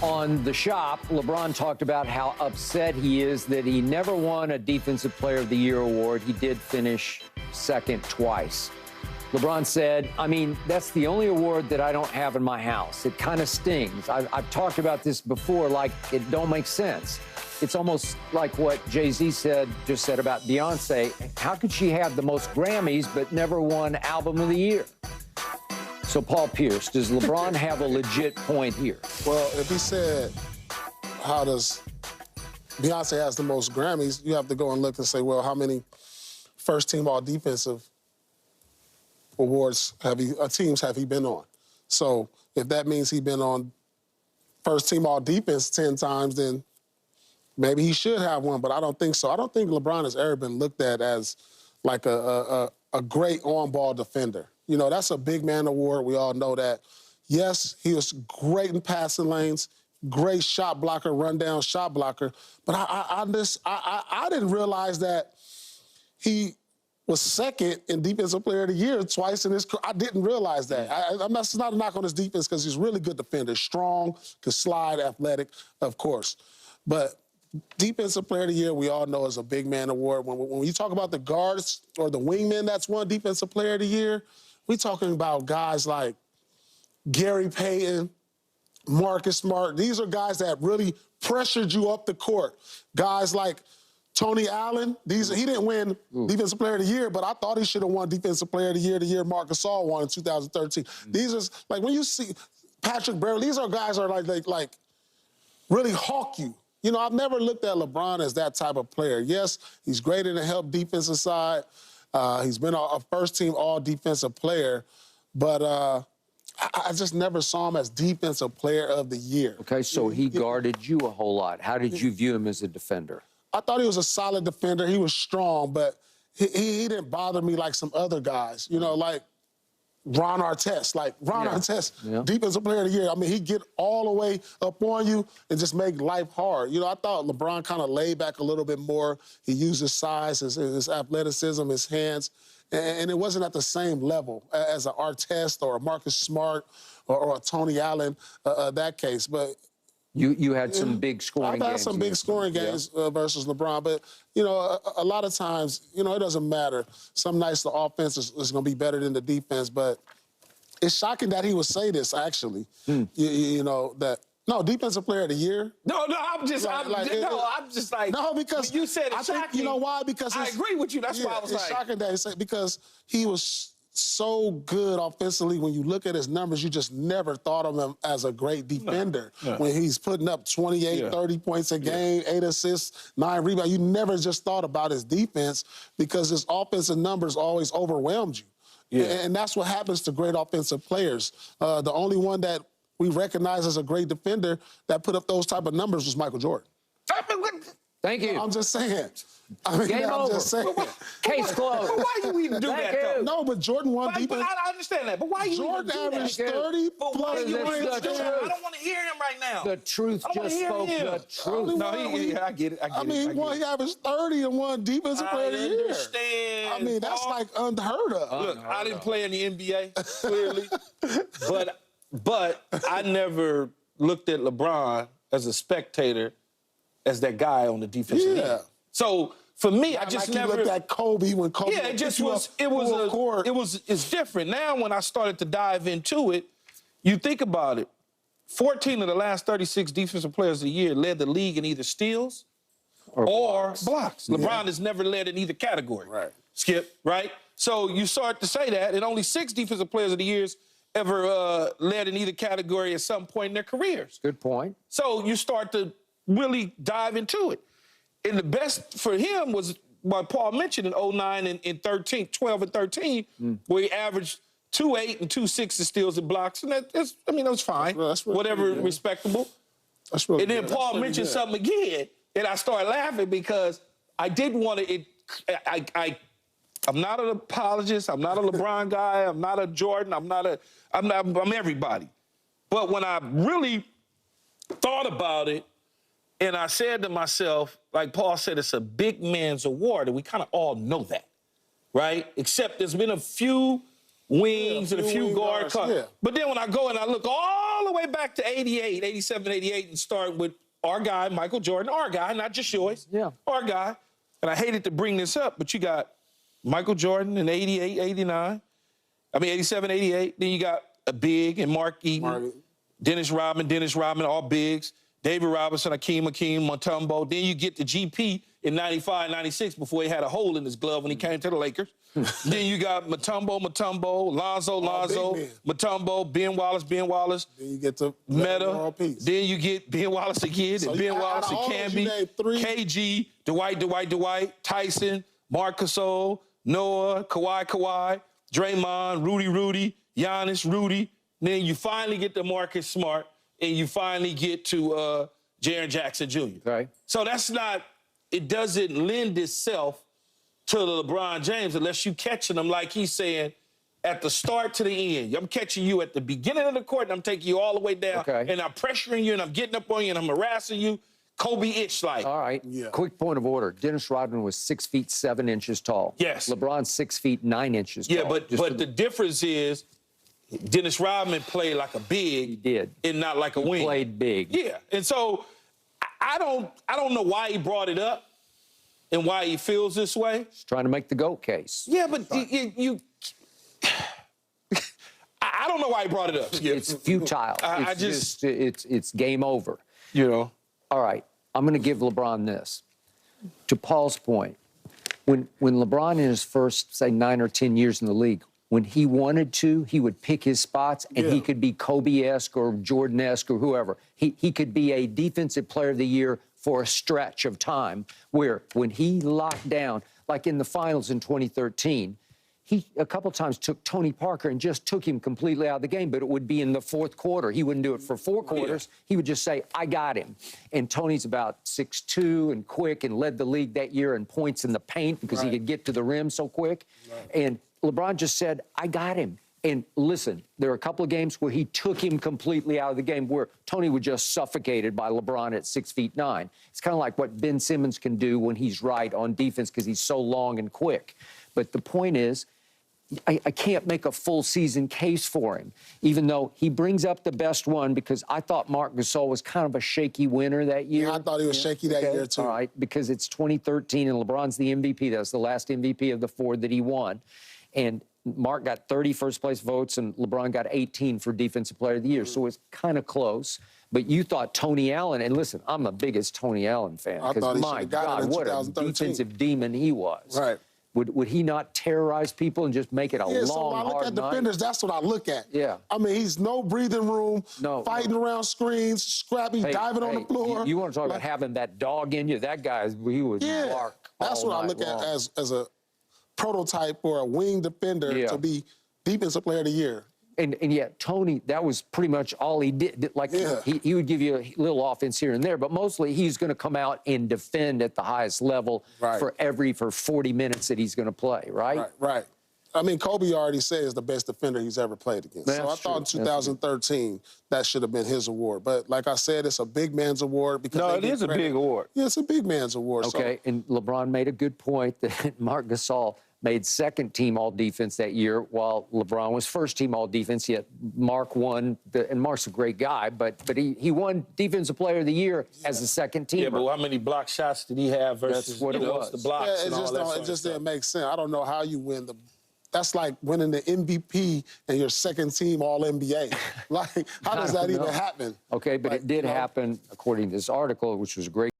On The Shop, LeBron talked about how upset he is that he never won a Defensive Player of the Year award. He did finish second twice. LeBron said, I mean, that's the only award that I don't have in my house. It kind of stings. I've talked about this before, like it don't make sense. It's almost like what Jay-Z just said about Beyonce. How could she have the most Grammys but never won Album of the Year? So, Paul Pierce, does LeBron have a legit point here? Well, if he said, how does Beyonce has the most Grammys, you have to go and look and say, well, how many first-team all-defensive awards teams have he been on? So if that means he's been on first-team all-defense 10 times, then maybe he should have one, but I don't think so. I don't think LeBron has ever been looked at as like a great on-ball defender. You know, that's a big man award. We all know that. Yes, he was great in passing lanes, great shot blocker, run-down shot blocker. But I didn't realize that he was second in Defensive Player of the Year twice in his career. I didn't realize that. It's not a knock on his defense because he's a really good defender, strong, can slide, athletic, of course. But Defensive Player of the Year, we all know, is a big man award. When you talk about the guards or the wingmen that's won Defensive Player of the Year, we're talking about guys like Gary Payton, Marcus Smart. These are guys that really pressured you up the court. Guys like Tony Allen. He didn't win Defensive Player of the Year, but I thought he should have won Defensive Player of the Year the year Marcus Gasol won in 2013. These are, like, when you see Patrick Beverley, these are guys that are like really hawk you. You know, I've never looked at LeBron as that type of player. Yes, he's great in the help defensive side. He's been a first-team all-defensive player, but I just never saw him as Defensive Player of the Year. Okay, so he guarded you a whole lot. How did you view him as a defender? I thought he was a solid defender. He was strong, but he didn't bother me like some other guys, you know, like Ron Artest. Artest, Defensive Player of the Year. I mean, he'd get all the way up on you and just make life hard. You know, I thought LeBron kind of laid back a little bit more. He used his size, his athleticism, his hands, and it wasn't at the same level as an Artest or a Marcus Smart or a Tony Allen, that case. But you had some big scoring games. I've had some big scoring games versus LeBron, but, you know, a lot of times, you know, it doesn't matter. Some nights the offense is going to be better than the defense, but it's shocking that he would say this, actually. You know, that, no, Defensive Player of the Year. No, I'm just like... No, because... You said it's shocking. Think, you know why? Because I agree with you. That's why I was it's shocking that he said, because he was so good offensively. When you look at his numbers, you just never thought of him as a great defender. No. When he's putting up 28, 30 points a game, 8 assists, 9 rebounds, you never just thought about his defense because his offensive numbers always overwhelmed you. And that's what happens to great offensive players. The only one that we recognize as a great defender that put up those type of numbers was Michael Jordan. Thank you. I'm just saying. I mean, Game over. Just saying. Case closed. But why you even do that, though? No, but Jordan won defense. But I understand that. But why you Jordan even do averaged that? 30 But why plus you points. even do that? I don't want to hear him right now. The truth just spoke the truth. No, I get it. I mean, he averaged 30 and won Defensive Player of the Year. I understand. I mean, that's like unheard of. Look, I didn't play in the NBA, clearly. but I never looked at LeBron as a spectator as that guy on the defensive end. So for me, I just never looked at Kobe when Kobe. Yeah, it just was. It's different now. When I started to dive into it, you think about it. 14 of the last 36 Defensive Players of the Year led the league in either steals or blocks. LeBron has never led in either category. Right. Skip. Right. So you start to say that, and only 6 Defensive Players of the Years ever led in either category at some point in their careers. Good point. So you start to really dive into it. And the best for him was what Paul mentioned in 09 and 13, 12 and 13, where he averaged 2-8 and 2-6 steals and blocks. And that was fine. That's really whatever, respectable. That's really and then Paul mentioned something again, and I started laughing because I didn't want to. I'm not an apologist. I'm not a LeBron guy. I'm not a Jordan. I'm everybody. But when I really thought about it, and I said to myself, like Paul said, it's a big man's award, and we kind of all know that, right? Except there's been a few wings and a few wing guard guards, cuts. yeah. But then when I go and I look all the way back to 88, 87, 88, and start with our guy, Michael Jordan, our guy, not just yours, our guy. And I hated to bring this up, but you got Michael Jordan in 88, 89. I mean, 87, 88. Then you got a big and Mark Eaton, Dennis Rodman, all bigs. David Robinson, Hakeem, Mutombo. Then you get to GP in 95, 96 before he had a hole in his glove when he came to the Lakers. Then you got Mutombo, Lonzo, Mutombo, Ben Wallace. Then you get to Meta. Then you get Ben Wallace again, So and Ben Wallace and Camby, KG, Dwight, Tyson, Marc Gasol, Noah, Kawhi, Draymond, Rudy, Giannis, Rudy. Then you finally get to Marcus Smart, and you finally get to Jaren Jackson Jr. Right. So it doesn't lend itself to LeBron James unless you catching him like he's saying at the start to the end. I'm catching you at the beginning of the court, and I'm taking you all the way down, and I'm pressuring you, and I'm getting up on you, and I'm harassing you. Kobe-ish like. All right. Yeah. Quick point of order. Dennis Rodman was 6 feet 7 inches tall. Yes. LeBron's 6 feet 9 inches tall. Yeah, but the difference is Dennis Rodman played like a big. He did. And not like a wing. Played big. Yeah. And so I don't know why he brought it up and why he feels this way. He's trying to make the GOAT case. Yeah, but you I don't know why he brought it up. It's futile. It's game over. You know. All right. I'm going to give LeBron this. To Paul's point, when LeBron in his first, say, 9 or 10 years in the league, when he wanted to, he would pick his spots, and he could be Kobe-esque or Jordan-esque or whoever. He could be a defensive player of the year for a stretch of time where when he locked down, like in the finals in 2013, he a couple times took Tony Parker and just took him completely out of the game, but it would be in the fourth quarter. He wouldn't do it for 4 quarters. He would just say, I got him. And Tony's about 6'2" and quick and led the league that year in points in the paint because he could get to the rim so quick. And LeBron just said, I got him. And listen, there are a couple of games where he took him completely out of the game where Tony was just suffocated by LeBron at 6 feet 9. It's kind of like what Ben Simmons can do when he's right on defense because he's so long and quick. But the point is, I can't make a full season case for him, even though he brings up the best one because I thought Marc Gasol was kind of a shaky winner that year. Yeah, I thought he was shaky that year, too. All right, because it's 2013 and LeBron's the MVP. That was the last MVP of the 4 that he won. And Mark got 30 first-place votes, and LeBron got 18 for Defensive Player of the Year. So it's kind of close. But you thought Tony Allen, and listen, I'm the biggest Tony Allen fan. Because, my God, what a defensive demon he was. Right. Would he not terrorize people and just make it a long, so when I look at defenders, that's what I look at. Yeah. I mean, he's no breathing room, fighting around screens, scrappy, diving on the floor. You want to talk about having that dog in you? That guy, he was dark. That's what I look at as a prototype or a wing defender to be Defensive Player of the Year. And yet, Tony, that was pretty much all he did. Like, he would give you a little offense here and there, but mostly he's going to come out and defend at the highest level for 40 minutes that he's going to play, right? Right. I mean, Kobe already said he's the best defender he's ever played against. That's so I thought in 2013 that should have been his award. But like I said, it's a big man's award. Because it is a big award. Yeah, it's a big man's award. Okay, and LeBron made a good point that Marc Gasol made second-team all-defense that year while LeBron was first-team all-defense, yet Mark won, and Mark's a great guy, but he won Defensive Player of the Year as a second-teamer. Yeah, but how many block shots did he have versus That's what it was. the blocks and all that it just didn't make sense. I don't know how you win the... That's like winning the MVP and your second-team All-NBA. Like, how does that even happen? Okay, but it did happen, according to this article, which was a great